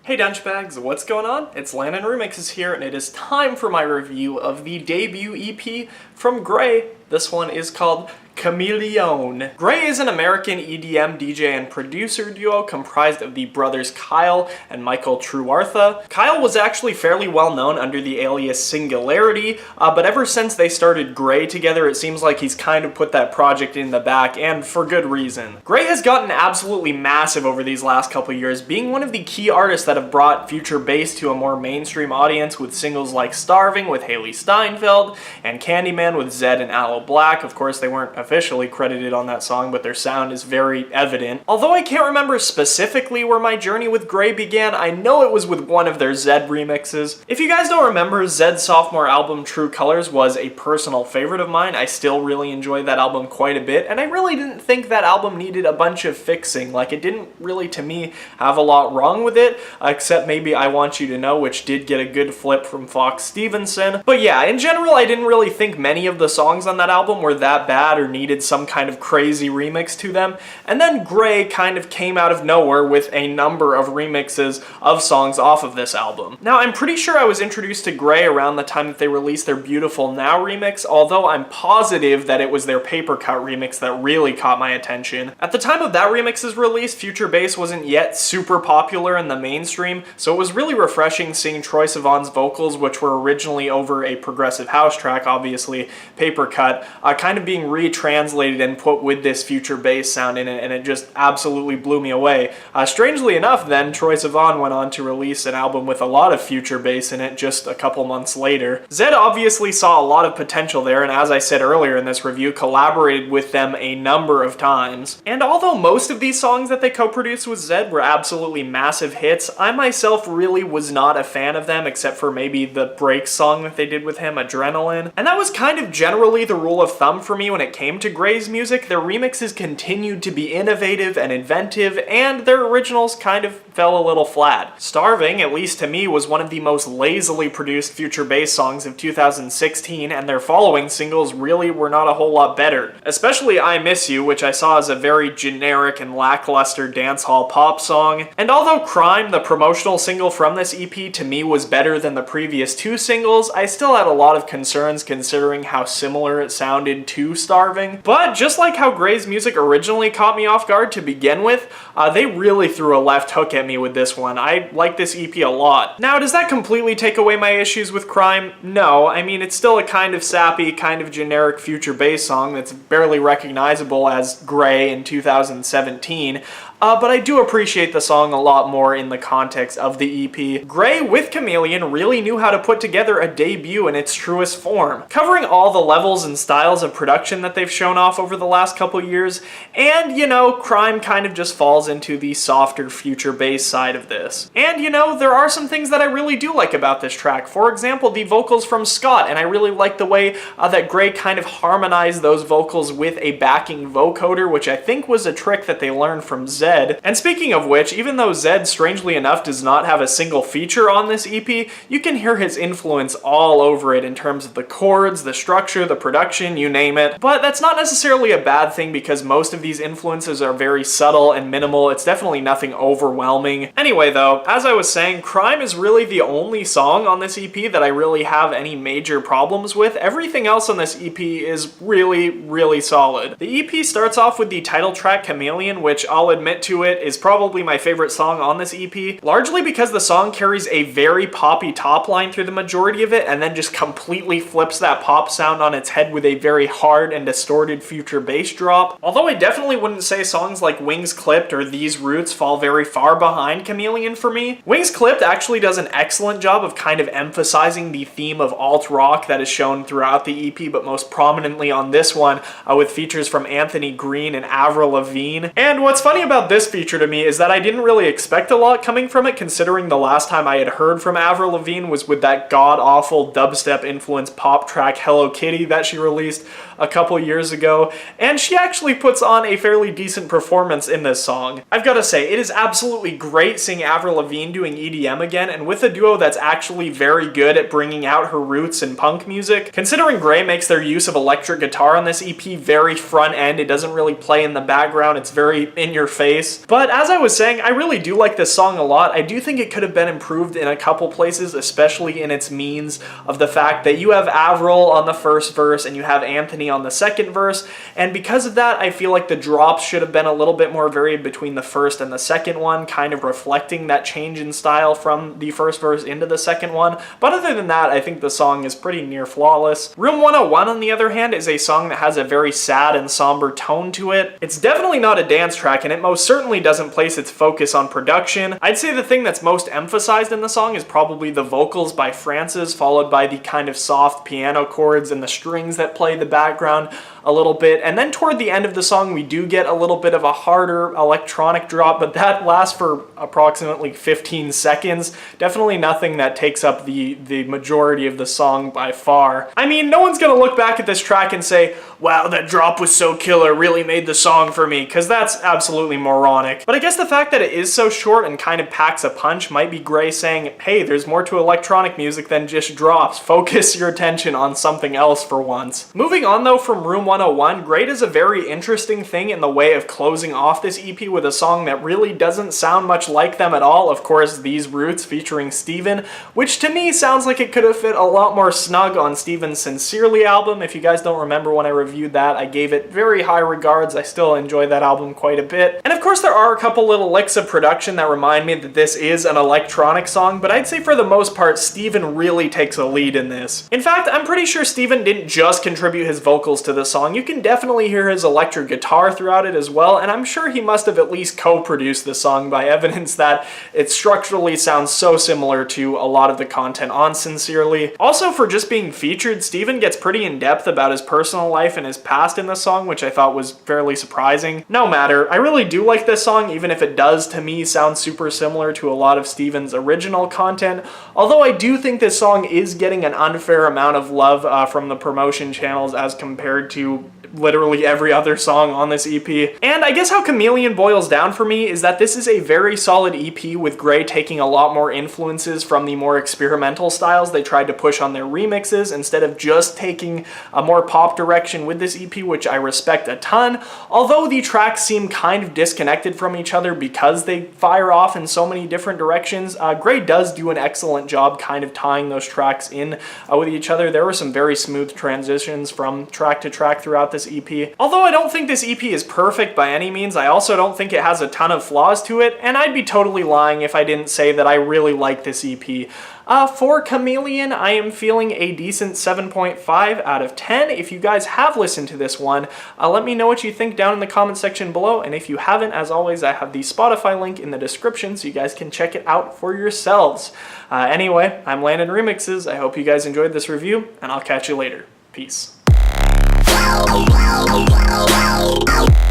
Hey Dunchbags, what's going on? It's Landon Remixes here, and it is time for my review of the debut EP from Gray. This one is called Chameleon. Gray is an American EDM DJ and producer duo comprised of the brothers Kyle and Michael Truartha. Kyle was actually fairly well known under the alias Singularity, but ever since they started Gray together, it seems like he's kind of put that project in the back, and for good reason. Gray has gotten absolutely massive over these last couple years, being one of the key artists that have brought future bass to a more mainstream audience with singles like Starving with Haley Steinfeld and Candyman with Zedd and Aloe Black. Of course, they weren't officially credited on that song, but their sound is very evident. Although I can't remember specifically where my journey with Gray began, I know it was with one of their Zedd remixes. If you guys don't remember, Zedd's sophomore album True Colors was a personal favorite of mine. I still really enjoy that album quite a bit, and I really didn't think that album needed a bunch of fixing. Like, it didn't really, to me, have a lot wrong with it, except maybe I Want You to Know, which did get a good flip from Fox Stevenson. But yeah, in general, I didn't really think many of the songs on that album were that bad or needed some kind of crazy remix to them. And then Gray kind of came out of nowhere with a number of remixes of songs off of this album. Now, I'm pretty sure I was introduced to Gray around the time that they released their Beautiful Now remix, although I'm positive that it was their Paper Cut remix that really caught my attention. At the time of that remix's release, future bass wasn't yet super popular in the mainstream, so it was really refreshing seeing Troye Sivan's vocals, which were originally over a progressive house track, obviously Paper Cut, kind of being retranslated and put with this future bass sound in it, and it just absolutely blew me away. Strangely enough, then, Troye Sivan went on to release an album with a lot of future bass in it just a couple months later. Zedd obviously saw a lot of potential there, and as I said earlier in this review, collaborated with them a number of times. And although most of these songs that they co-produced with Zedd were absolutely massive hits, I myself really was not a fan of them, except for maybe the break song that they did with him, Adrenaline. And that was kind of generally the rule of thumb for me when it came to Gray's music. Their remixes continued to be innovative and inventive, and their originals kind of fell a little flat. Starving, at least to me, was one of the most lazily produced future bass songs of 2016, and their following singles really were not a whole lot better. Especially I Miss You, which I saw as a very generic and lackluster dancehall pop song. And although Crime, the promotional single from this EP, to me was better than the previous two singles, I still had a lot of concerns considering how similar it sounded to Starving. But just like how Gray's music originally caught me off guard to begin with, they really threw a left hook at me with this one. I like this EP a lot. Now, does that completely take away my issues with Crime? No. I mean, it's still a kind of sappy, kind of generic future bass song that's barely recognizable as Gray in 2017. But I do appreciate the song a lot more in the context of the EP. Gray with Chameleon really knew how to put together a debut in its truest form, covering all the levels and styles of production that they've shown off over the last couple years, and, you know, Crime kind of just falls into the softer future bass side of this. And, you know, there are some things that I really do like about this track. For example, the vocals from Scott, and I really like the way that Gray kind of harmonized those vocals with a backing vocoder, which I think was a trick that they learned from Zedd. And speaking of which, even though Zedd, strangely enough, does not have a single feature on this EP, you can hear his influence all over it in terms of the chords, the structure, the production, you name it. But that's not necessarily a bad thing because most of these influences are very subtle and minimal. It's definitely nothing overwhelming. Anyway though, as I was saying, Crime is really the only song on this EP that I really have any major problems with. Everything else on this EP is really, really solid. The EP starts off with the title track Chameleon, which I'll admit to it is probably my favorite song on this EP, largely because the song carries a very poppy top line through the majority of it and then just completely flips that pop sound on its head with a very hard and distorted future bass drop. Although I definitely wouldn't say songs like Wings Clipped or These Roots fall very far behind Chameleon for me. Wings Clipped actually does an excellent job of kind of emphasizing the theme of alt rock that is shown throughout the EP, but most prominently on this one with features from Anthony Green and Avril Lavigne. And what's funny about this feature to me is that I didn't really expect a lot coming from it, considering the last time I had heard from Avril Lavigne was with that god-awful dubstep-influenced pop track Hello Kitty that she released a couple years ago, and she actually puts on a fairly decent performance in this song. I've got to say, it is absolutely great seeing Avril Lavigne doing EDM again, and with a duo that's actually very good at bringing out her roots in punk music. Considering Gray makes their use of electric guitar on this EP very front end, it doesn't really play in the background, it's very in your face, bass. But as I was saying, I really do like this song a lot. I do think it could have been improved in a couple places, especially in its means of the fact that you have Avril on the first verse and you have Anthony on the second verse, and because of that, I feel like the drops should have been a little bit more varied between the first and the second one, kind of reflecting that change in style from the first verse into the second one. But other than that, I think the song is pretty near flawless. Room 101, on the other hand, is a song that has a very sad and somber tone to it. It's definitely not a dance track, and it most certainly doesn't place its focus on production. I'd say the thing that's most emphasized in the song is probably the vocals by Francis, followed by the kind of soft piano chords and the strings that play the background a little bit. And then toward the end of the song, we do get a little bit of a harder electronic drop, but that lasts for approximately 15 seconds. Definitely nothing that takes up the majority of the song by far. I mean, no one's gonna look back at this track and say, wow, that drop was so killer, really made the song for me, because that's absolutely moronic. But I guess the fact that it is so short and kind of packs a punch might be Gray saying, hey, there's more to electronic music than just drops. Focus your attention on something else for once. Moving on though from Room 101, Gray does a very interesting thing in the way of closing off this EP with a song that really doesn't sound much like them at all. Of course, These Roots featuring Steven, which to me sounds like it could have fit a lot more snug on Steven's Sincerely album. If you guys don't remember when I reviewed that, I gave it very high regards. I still enjoy that album quite a bit. And of course, there are a couple little licks of production that remind me that this is an electronic song, but I'd say for the most part, Steven really takes a lead in this. In fact, I'm pretty sure Steven didn't just contribute his vocals to the song. You can definitely hear his electric guitar throughout it as well, and I'm sure he must have at least co-produced the song by evidence that it structurally sounds so similar to a lot of the content on Sincerely. Also, for just being featured, Steven gets pretty in-depth about his personal life and his past in the song, which I thought was fairly surprising. No matter, I really do like this song, even if it does, to me, sound super similar to a lot of Steven's original content, although I do think this song is getting an unfair amount of love from the promotion channels as compared to literally every other song on this EP. And I guess how Chameleon boils down for me is that this is a very solid EP with Gray taking a lot more influences from the more experimental styles they tried to push on their remixes instead of just taking a more pop direction with this EP, which I respect a ton. Although the tracks seem kind of disconnected from each other because they fire off in so many different directions, Gray does do an excellent job kind of tying those tracks in with each other. There were some very smooth transitions from track to track throughout this EP. Although I don't think this EP is perfect by any means, I also don't think it has a ton of flaws to it, and I'd be totally lying if I didn't say that I really like this EP. For Chameleon, I am feeling a decent 7.5 out of 10. If you guys have listened to this one, let me know what you think down in the comment section below, and if you haven't, as always, I have the Spotify link in the description so you guys can check it out for yourselves. Anyway, I'm Landon Remixes. I hope you guys enjoyed this review, and I'll catch you later. Peace. Wow, wow, wow, wow, wow.